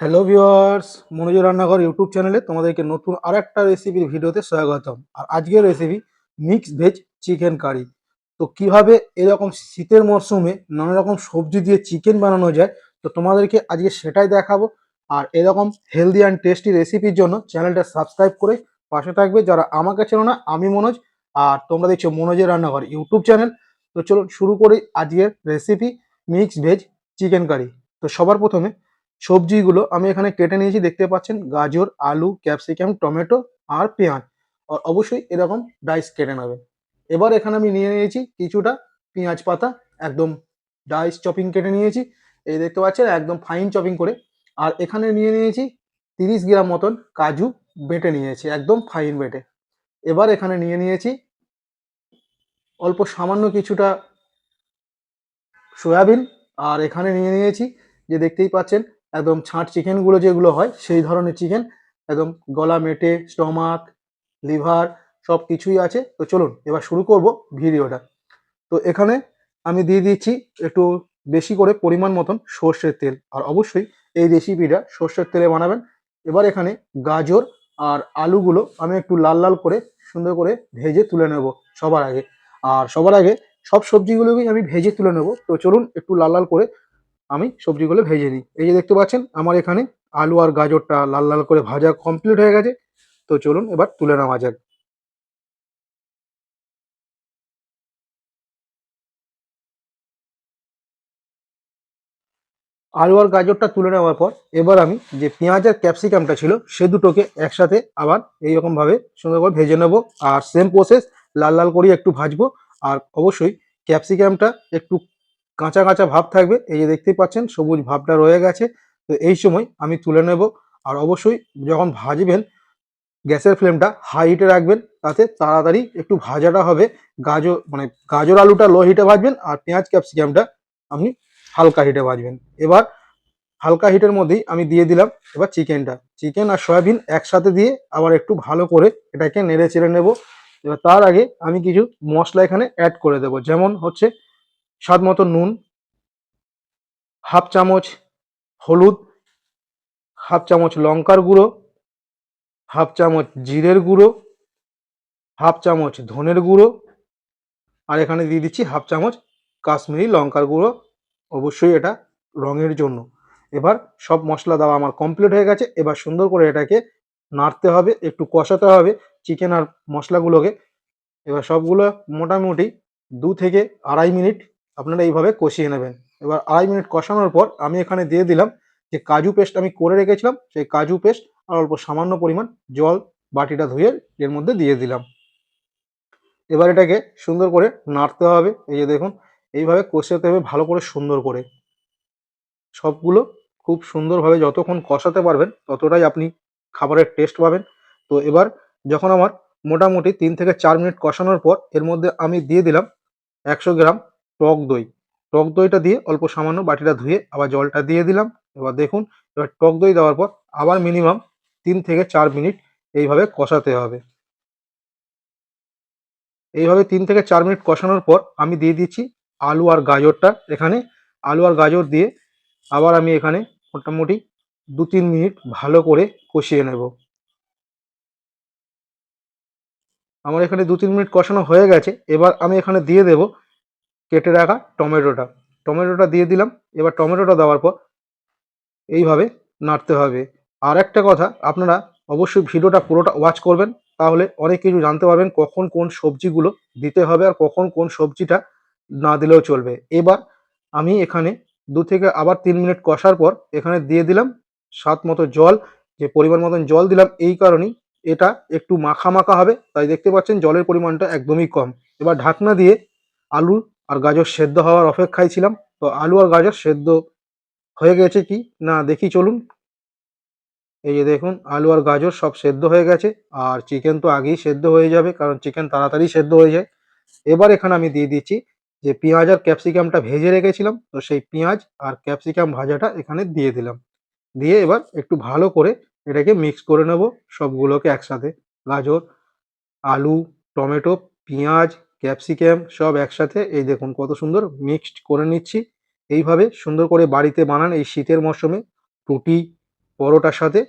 Hello viewers, Manoj রান্নাঘর YouTube চ্যানেলে তোমাদেরকে নতুন আরেকটা রেসিপির ভিডিওতে স্বাগতম। আর আজকের recipe mix veg chicken curry. তো কিভাবে এরকম শীতের মরশুমে নানা রকম সবজি দিয়ে চিকেন বানানো যায়, তো তোমাদেরকে আজকে সেটাই দেখাবো। আর এরকম হেলদি অ্যান্ড টেস্টি রেসিপির জন্য চ্যানেলটা সাবস্ক্রাইব করে পাশে থাকবে। যারা আমাকে চেনো না, আমি মনোজ, আর তোমরা দেখছো মনোজের রান্নাঘর ইউটিউব চ্যানেল। তো চলুন শুরু করি আজকের recipe mix veg chicken curry. তো সবার প্রথমে সবজিগুলো আমি এখানে কেটে নিয়েছি, দেখতে পাচ্ছেন গাজর, আলু, ক্যাপসিকাম, টমেটো আর পেঁয়াজ। আর অবশ্যই এরকম ডাইস কেটে নেবেন। এবার এখানে আমি নিয়ে নিয়েছি কিছুটা পেঁয়াজ পাতা, একদম ডাইস চপিং কেটে নিয়েছি, এই দেখতে পাচ্ছেন একদম ফাইন চপিং করে। আর এখানে নিয়ে নিয়েছি 30 গ্রাম মতন কাজু, বেটে নিয়েছি একদম ফাইন বেটে। এবার এখানে নিয়ে নিয়েছি অল্প সামান্য কিছুটা সয়াবিন। আর এখানে নিয়ে নিয়েছি, যে দেখতেই পাচ্ছেন একদম ছাঁট চিকেনগুলো যেগুলো হয় সেই ধরনের চিকেন, একদম গলা মেটে স্টমাক, লিভার সব কিছুই আছে। তো চলুন এবার শুরু করব ভিডিওটা। তো এখানে আমি দিয়ে দিচ্ছি একটু বেশি করে পরিমাণ মতন সর্ষের তেল। আর অবশ্যই এই রেসিপিটা সর্ষের তেলে বানাবেন। এবার এখানে গাজর আর আলুগুলো আমি একটু লাল লাল করে সুন্দর করে ভেজে তুলে নেব সবার আগে। আর সবার আগে সব সবজিগুলোকেই আমি ভেজে তুলে নেব। তো চলুন একটু লাল লাল করে আমি সবজিগুলো ভেজে নিই। এই যে দেখতে পাচ্ছেন আমার এখানে আলু আর গাজরটা লাল লাল করে ভাজা কমপ্লিট হয়ে গেছে। তো চলুন এবার তুলে নেওয়া যাক। আলু আর গাজরটা তুলে নেওয়ার পর এবার আমি যে পেঁয়াজ আর ক্যাপসিকামটা ছিল সে দুটোকে একসাথে আবার এইরকম ভাবে সুন্দর করে ভেজে নেব। আর সেম প্রসেস, লাল লাল করে একটু ভাজবো। আর অবশ্যই ক্যাপসিকামটা একটু কাঁচা কাঁচা ভাব থাকবে, এই যে দেখতেই পাচ্ছেন সবুজ ভাবটা রয়ে গেছে। তো এই সময় আমি তুলে নেব। আর অবশ্যই যখন ভাজবেন গ্যাসের ফ্লেমটা হাই হিটে রাখবেন, তাতে তাড়াতাড়ি একটু ভাজাটা হবে। গাজর মানে গাজর আলুটা লো হিটে ভাজবেন, আর পেঁয়াজ ক্যাপসিকামটা আপনি হালকা হিটে ভাজবেন। এবার হালকা হিটের মধ্যেই আমি দিয়ে দিলাম এবার চিকেনটা। চিকেন আর সয়াবিন একসাথে দিয়ে আবার একটু ভালো করে এটাকে নেড়ে চেড়ে নেব। এবার তার আগে আমি কিছু মশলা এখানে অ্যাড করে দেবো, যেমন হচ্ছে স্বাদ মতো নুন, হাফ চামচ হলুদ, হাফ চামচ লঙ্কার গুঁড়ো, হাফ চামচ জিরের গুঁড়ো, হাফ চামচ ধনের গুঁড়ো, আর এখানে দিয়ে দিচ্ছি হাফ চামচ কাশ্মীরি লঙ্কার গুঁড়ো, অবশ্যই এটা রঙের জন্য। এবার সব মশলা দেওয়া আমার কমপ্লিট হয়ে গেছে। এবার সুন্দর করে এটাকে নাড়তে হবে, একটু কষাতে হবে চিকেন আর মশলাগুলোকে। এবার সবগুলো মোটামুটি 2 থেকে আড়াই মিনিট আপনারা এইভাবে কষিয়ে নেবেন। এবার আড়াই মিনিট কষানোর পর আমি এখানে দিয়ে দিলাম যে কাজু পেস্ট আমি করে রেখেছিলাম, সেই কাজু পেস্ট আর অল্প সামান্য পরিমাণ জল বাটিটা ধুয়ে এর মধ্যে দিয়ে দিলাম। এবার এটাকে সুন্দর করে নাড়তে হবে, এই যে দেখুন এইভাবে কষাতে হবে ভালো করে সুন্দর করে সবগুলো। খুব সুন্দরভাবে যতক্ষণ কষাতে পারবেন ততটাই আপনি খাবারের টেস্ট পাবেন। তো এবার যখন আমার মোটামুটি 3 থেকে 4 মিনিট কষানোর পর এর মধ্যে আমি দিয়ে দিলাম 100 গ্রাম টক দই। টক দইটা দিয়ে অল্প সামান্য বাটিটা ধুয়ে আবার জলটা দিয়ে দিলাম। এবার দেখুন, এবার টক দই দেওয়ার পর আবার মিনিমাম 3 থেকে 4 মিনিট এইভাবে কষাতে হবে। এইভাবে 3 থেকে 4 মিনিট কষানোর পর আমি দিয়ে দিচ্ছি আলু আর গাজরটা এখানে। আলু আর গাজর দিয়ে আবার আমি এখানে মোটামুটি 2-3 মিনিট ভালো করে কষিয়ে নেব। আমার এখানে 2-3 মিনিট কষানো হয়ে গেছে। এবার আমি এখানে দিয়ে দেব কেটে রাখা টমেটোটা। টমেটোটা দিয়ে দিলাম। এবার টমেটোটা দেওয়ার পর এইভাবে নাড়তে হবে। আর একটা কথা, আপনারা অবশ্যই ভিডিওটা পুরোটা ওয়াচ করবেন, তাহলে অনেক কিছু জানতে পারবেন কখন কোন সবজিগুলো দিতে হবে আর কখন কোন সবজিটা না দিলেও চলবে। এবার আমি এখানে 2 থেকে আবার 3 মিনিট কষার পর এখানে দিয়ে দিলাম স্বাদ মতো জল। যে পরিমাণ মতন জল দিলাম এই কারণেই, এটা একটু মাখা মাখা হবে, তাই দেখতে পাচ্ছেন জলের পরিমাণটা একদমই কম। এবার ঢাকনা দিয়ে আলু আর গাজর সেদ্ধ হওয়ার অপেক্ষায় ছিলাম। তো আলু আর গাজর সেদ্ধ হয়ে গেছে কি না দেখি চলুন। এই যে দেখুন আলু আর গাজর সব সেদ্ধ হয়ে গেছে। আর চিকেন তো আগেই সেদ্ধ হয়ে যাবে, কারণ চিকেন তাড়াতাড়ি সেদ্ধ হয়ে যায়। এবার এখানে আমি দিয়ে দিচ্ছি যে পেঁয়াজ আর ক্যাপসিকামটা ভেজে রেখেছিলাম, তো সেই পেঁয়াজ আর ক্যাপসিকাম ভাজাটা এখানে দিয়ে দিলাম। দিয়ে এবার একটু ভালো করে এটাকে মিক্স করে নেব সবগুলোকে একসাথে। গাজর, আলু, টমেটো, পেঁয়াজ, ক্যাপসিকাম সব একসাথে এই দেখুন কত সুন্দর মিক্সড করে নিচ্ছি। এইভাবে সুন্দর করে বাড়িতে বানান এই শীতের মরশুমে। রুটি, পরোটার সাথে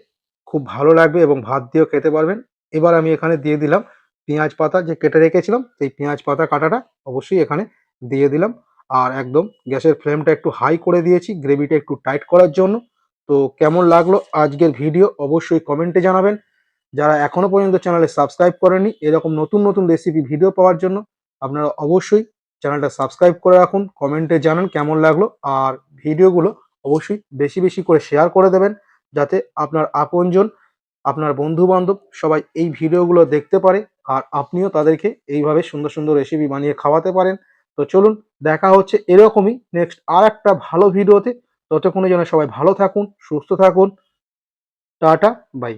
খুব ভালো লাগবে এবং ভাত দিয়েও খেতে পারবেন। এবার আমি এখানে দিয়ে দিলাম পেঁয়াজ পাতা যে কেটে রেখেছিলাম, সেই পেঁয়াজ পাতা কাটাটা অবশ্যই এখানে দিয়ে দিলাম। আর একদম গ্যাসের ফ্লেমটা একটু হাই করে দিয়েছি গ্রেভিটা একটু টাইট করার জন্য। তো কেমন লাগলো আজকের ভিডিও অবশ্যই কমেন্টে জানাবেন। যারা এখনো পর্যন্ত চ্যানেলে সাবস্ক্রাইব করেননি এরকম নতুন নতুন রেসিপি ভিডিও পাওয়ার জন্য আপনারা অবশ্যই চ্যানেলটা সাবস্ক্রাইব করে রাখুন, কমেন্টে জানান কেমন লাগলো, আর ভিডিওগুলো অবশ্যই বেশি বেশি করে শেয়ার করে দেবেন যাতে আপনার আপনজন, আপনার বন্ধু বান্ধব সবাই এই ভিডিওগুলো দেখতে পারে আর আপনিও তাদেরকে এইভাবে সুন্দর সুন্দর রেসিপি বানিয়ে খাওয়াতে পারেন। তো চলুন, দেখা হচ্ছে এরকমই নেক্সট আর একটা ভালো ভিডিওতে। ততক্ষণে যেন সবাই ভালো থাকুন, সুস্থ থাকুন। Tata, by.